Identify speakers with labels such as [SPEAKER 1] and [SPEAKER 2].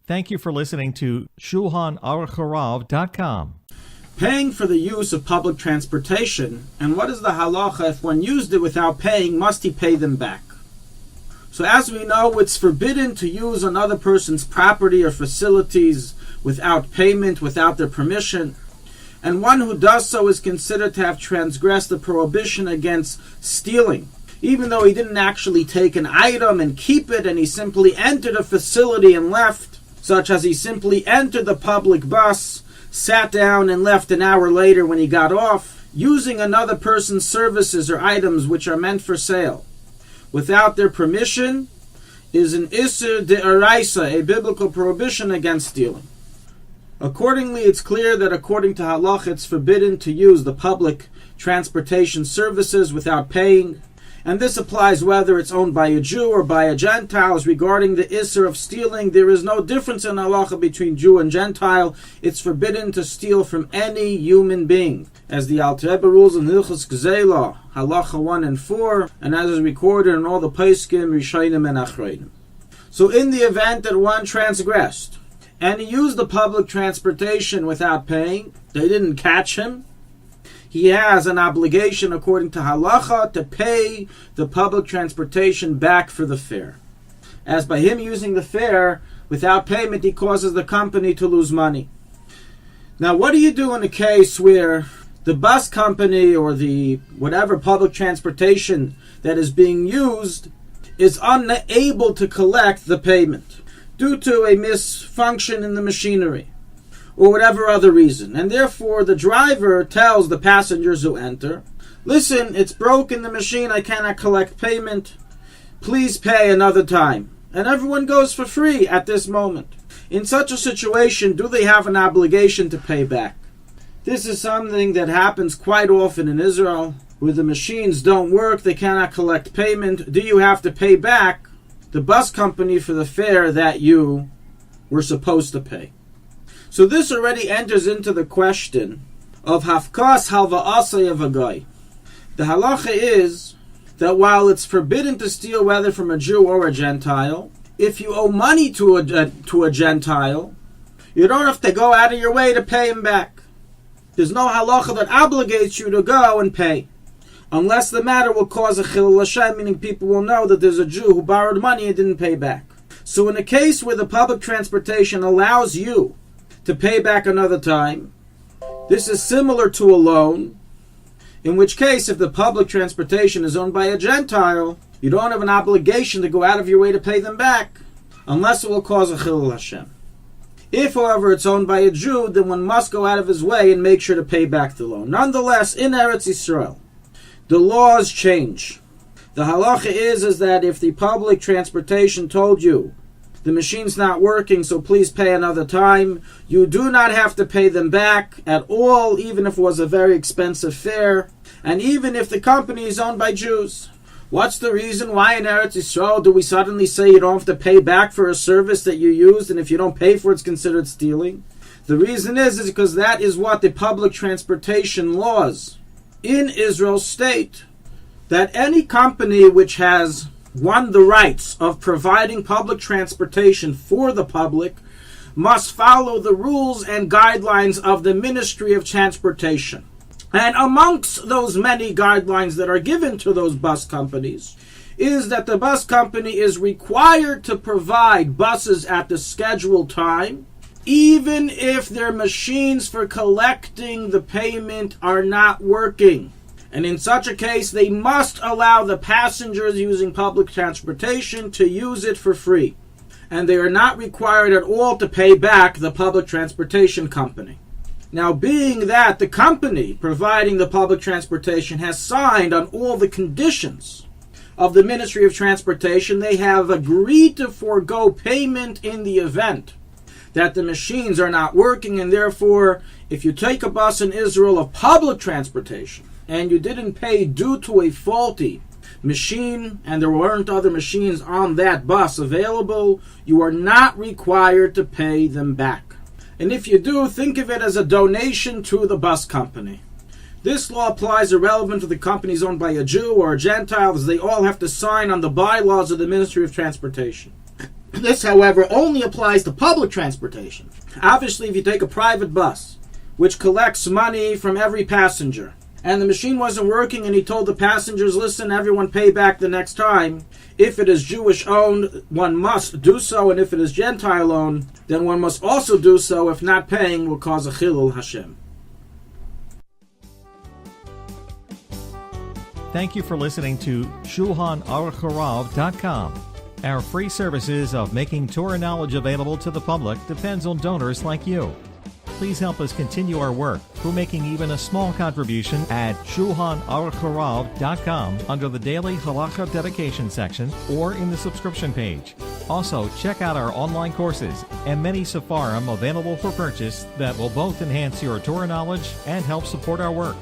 [SPEAKER 1] Thank you for listening to Shulchanaruchharav.com.
[SPEAKER 2] Paying for the use of public transportation, and what is the halacha if one used it without paying, must he pay them back? So as we know, it's forbidden to use another person's property or facilities without payment, without their permission, and one who does so is considered to have transgressed the prohibition against stealing, even though he didn't actually take an item and keep it, and he simply entered a facility and left, such as he simply entered the public bus, sat down and left an hour later when he got off, using another person's services or items which are meant for sale without their permission is an Isser De'araisa, a biblical prohibition against stealing. Accordingly, it's clear that according to halach, it's forbidden to use the public transportation services without paying, and this applies whether it's owned by a Jew or by a Gentile. Regarding the Isser of stealing, there is no difference in halacha between Jew and Gentile. It's forbidden to steal from any human being, as the Alter Rebbe rules in Hilchos Gzeila, halacha 1 and 4, and as is recorded in all the Poskim, Rishonim, and Achronim. So in the event that one transgressed, and he used the public transportation without paying, they didn't catch him, he has an obligation according to halacha to pay the public transportation back for the fare. As by him using the fare without payment, he causes the company to lose money. Now, what do you do in a case where the bus company or the whatever public transportation that is being used is unable to collect the payment due to a misfunction in the machinery or whatever other reason, and therefore the driver tells the passengers who enter, listen, it's broken the machine, I cannot collect payment, please pay another time. And everyone goes for free at this moment. In such a situation, do they have an obligation to pay back? This is something that happens quite often in Israel, where the machines don't work, they cannot collect payment. Do you have to pay back the bus company for the fare that you were supposed to pay? So this already enters into the question of hafkas halva'asay of a guy. The halacha is that while it's forbidden to steal whether from a Jew or a Gentile, if you owe money to a Gentile, you don't have to go out of your way to pay him back. There's no halacha that obligates you to go and pay, unless the matter will cause a chilul Hashem, meaning people will know that there's a Jew who borrowed money and didn't pay back. So in a case where the public transportation allows you to pay back another time, this is similar to a loan, in which case if the public transportation is owned by a Gentile, you don't have an obligation to go out of your way to pay them back, unless it will cause a chilul Hashem. If, however, it's owned by a Jew, then one must go out of his way and make sure to pay back the loan. Nonetheless, in Eretz Yisrael, the laws change. The halacha is that if the public transportation told you, the machine's not working, so please pay another time, you do not have to pay them back at all, even if it was a very expensive fare, and even if the company is owned by Jews. What's the reason why in Eretz Yisrael do we suddenly say you don't have to pay back for a service that you used, and if you don't pay for it, it's considered stealing? The reason is because that is what the public transportation laws in Israel state, that any company which has won the rights of providing public transportation for the public must follow the rules and guidelines of the Ministry of Transportation. And amongst those many guidelines that are given to those bus companies is that the bus company is required to provide buses at the scheduled time, even if their machines for collecting the payment are not working. And in such a case, they must allow the passengers using public transportation to use it for free. And they are not required at all to pay back the public transportation company. Now, being that the company providing the public transportation has signed on all the conditions of the Ministry of Transportation, they have agreed to forego payment in the event that the machines are not working, and therefore, if you take a bus in Israel of public transportation, and you didn't pay due to a faulty machine, and there weren't other machines on that bus available, you are not required to pay them back. And if you do, think of it as a donation to the bus company. This law applies irrelevant to the companies owned by a Jew or a Gentile, as they all have to sign on the bylaws of the Ministry of Transportation. This, however, only applies to public transportation. Obviously, if you take a private bus, which collects money from every passenger, and the machine wasn't working and he told the passengers, listen, everyone pay back the next time. If it is Jewish owned, one must do so, and if it is Gentile owned, then one must also do so. If not paying will cause a chilul Hashem.
[SPEAKER 1] Thank you for listening to Shulchanaruchharav.com. Our free services of making Torah knowledge available to the public depends on donors like you. Please help us continue our work through making even a small contribution at Shulchanaruchharav.com under the Daily Halacha Dedication section or in the subscription page. Also, check out our online courses and many sefarim available for purchase that will both enhance your Torah knowledge and help support our work.